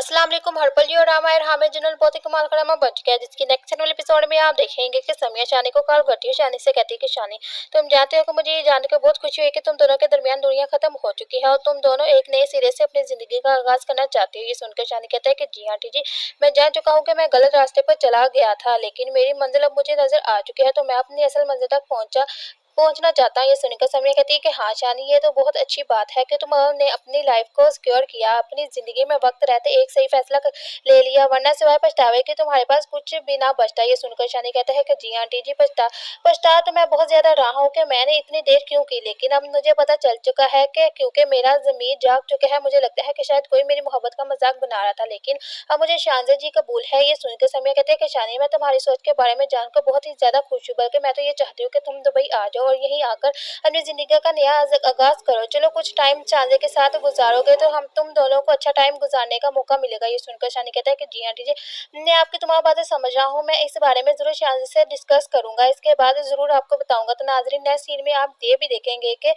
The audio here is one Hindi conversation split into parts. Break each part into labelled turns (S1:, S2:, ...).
S1: अस्सलाम वालेकुम। हर्पल जी और रामायण हामिद जिन्होंने बहुत ही कमाल का ड्रामा बन चुका है, जिसकी नेक्स्ट वाले एपिसोड में आप देखेंगे कि समिया शानी को कॉल करती है। शानी से कहती है कि शानी, तुम जानते हो कि मुझे ये जानकर बहुत खुशी हुई कि तुम दोनों के दरमियान दूरियां खत्म हो चुकी है और तुम दोनों एक नए सिरे से अपनी जिंदगी का आगाज करना चाहती हो। ये सुनकर शानी कहता है कि जी आंटी जी, मैं जान चुका हूँ कि मैं गलत रास्ते पर चला गया था, लेकिन मेरी मंजिल अब मुझे नजर आ चुकी है, तो मैं अपनी असल मंजिल तक पहुंचना चाहता हूँ। ये सुनकर समिया कहती है कि हाँ शानी, ये तो बहुत अच्छी बात है कि तुमने अपनी लाइफ को सिक्योर किया, अपनी जिंदगी में वक्त रहते एक सही फैसला ले लिया, वरना सिवाय पछतावे के तुम्हारे पास कुछ भी ना बचता। ये सुनकर शानी कहता है कि जी आंटी जी, पछता तो मैं बहुत ज्यादा रहा हूँ कि मैंने इतनी देर क्यों की, लेकिन अब मुझे पता चल चुका है कि क्योंकि मेरा ज़मीर जाग चुका है। मुझे लगता है कि शायद कोई मेरी मोहब्बत का मजाक बना रहा था, लेकिन अब मुझे शानज़ा जी कबूल है। ये सुनकर समिया कहते हैं कि शानी, मैं तुम्हारी सोच के बारे में जानकर बहुत ही ज्यादा खुश हूँ, बल्कि मैं तो ये चाहती हूँ कि तुम दुबई आ जाओ और यहीं आकर अपनी जिंदगी का नया आगाज करो। चलो कुछ टाइम शानज़ा के साथ गुजारोगे तो हम तुम दोनों को अच्छा टाइम गुजारने का मौका मिलेगा। ये सुनकर शानी कहता है कि जी आंटी जी, मैं आपकी तमाम बातें समझ रहा हूँ, मैं इस बारे में जरूर शानज़ा से डिस्कस करूंगा, इसके बाद जरूर आपको बताऊंगा। तो नाजरीन, नेक्स्ट सीन में आप ये भी देखेंगे कि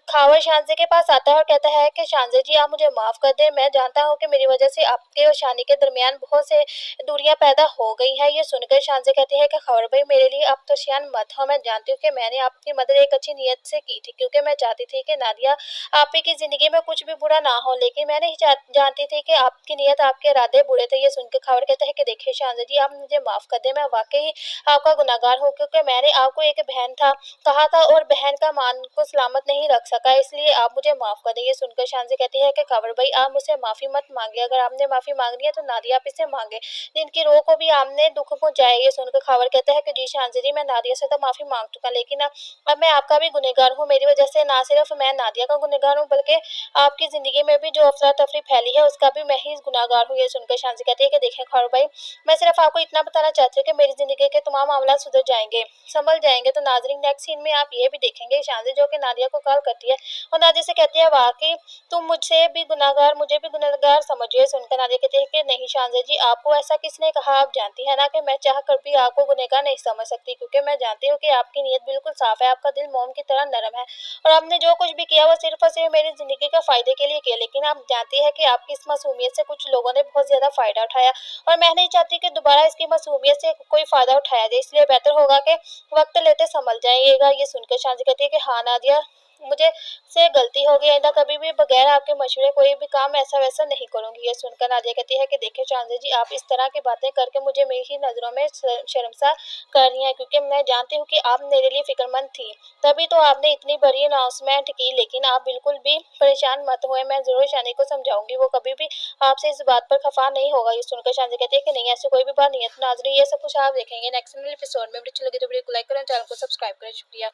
S1: खावर शानज़ा के पास आता है और कहता है कि शानज़ा जी, आप मुझे माफ कर दें, मैं जानता हूँ कि मेरी वजह से आपके और शानी के दरमियान बहुत से दूरियां पैदा हो गई है। ये सुनकर शानज़ा कहती है कि खबर भाई, मेरे लिए आप परेशान मत हो, मैं जानती हूँ कि मैंने आपकी मदद एक अच्छी नीयत से की थी, क्योंकि मैं चाहती थी कि नादिया आप ही की जिंदगी में कुछ भी बुरा ना हो, लेकिन मैं नहीं जानती थी कि आपकी नीयत, आपके इरादे बुरे थे। ये सुनकर खबर कहता है कि देखिए शानज़ा जी, आप मुझे माफ कर दें, मैं वाकई आपका गुनाहगार हूँ, क्योंकि मैंने आपको एक बहन था कहा था और बहन का मान को सलामत नहीं रख सका, इसलिए आप मुझे माफ कर दें। ये सुनकर शानज़ा कहती है कि खबर भाई, आप मुझसे माफी मत मांगे, अगर आपने माफी मांगनी है तो नादिया आप इसे मांगे, जिनकी रूह को भी आपने दुख पहुंचाया। ये सुनकर खबर कहता है कि जी शानज़ा जी, मैं नादिया से तो माफी मांग चुका, लेकिन अब मैं आपका भी गुनहगार हूँ। मेरी वजह से ना सिर्फ मैं नादिया का गुनहगार हूँ, बल्कि आपकी जिंदगी में भी जो अफरा तफरी फैली है उसका भी मैं ही गुनहगार हूँ। ये सुनकर शानज़ा कहती है कि देखें खबर भाई, मैं सिर्फ आपको इतना बताना चाहती हूँ कि मेरी जिंदगी के तमाम मामला सुधर जाएंगे, संभल जाएंगे। तो नाजरीन, नेक्स्ट सीन में आप ये भी देखेंगे शानज़ा जो कि नादिया को कॉल करती है और नादिया से कहती है, वाकई तुम मुझसे भी गुनाहगार, मुझे भी गुनहगार समझिए। सुनकर नादिया कहती है कि नहीं शानज़ा जी, आपको ऐसा किसने कहा, आप जानती है ना कि मैं चाह कर भी आपको गुनहगार नहीं समझ सकती, क्योंकि मैं जानती हूँ कि आपकी नीयत बिल्कुल साफ है, आपका दिल मोम की तरह नरम है और आपने जो कुछ भी किया वो सिर्फ और सिर्फ मेरी जिंदगी का फायदे के लिए किया। लेकिन आप जानती है कि आपकी इस मासूमियत से कुछ लोगों ने बहुत ज्यादा फायदा उठाया और मैं नहीं चाहती कि दोबारा इसकी मासूमियत से कोई फायदा उठाया जाए, इसलिए बेहतर होगा कि वक्त लेते संभल जाइएगा। ये सुनकर शांति कहती है कि हाँ नादिया, मुझे से गलती हो गई, आइंदा कभी भी बगैर आपके मशवरे कोई भी काम ऐसा वैसा नहीं करूंगी। ये सुनकर नादिया कहती है कि देखिए शांति जी, आप इस तरह की बातें करके मुझे मेरी ही नजरों में शर्मसा कर रही हैं, क्योंकि मैं जानती हूँ कि आप मेरे लिए फिक्रमंद थी, तभी तो आपने इतनी बड़ी अनाउंसमेंट की। लेकिन आप बिल्कुल भी परेशान मत हुए, मैं जरूर शानी को समझाऊंगी, वो कभी भी आपसे इस बात पर खफा नहीं होगा। ये सुनकर शांति कहती है कि नहीं, ऐसी कोई भी बात नहीं है। तो नाज़रीन, ये सब कुछ आप देखेंगे नेक्स्ट एपिसोड में। वीडियो अच्छी लगी तो वीडियो को लाइक करें, चैनल को सब्सक्राइब करें। शुक्रिया।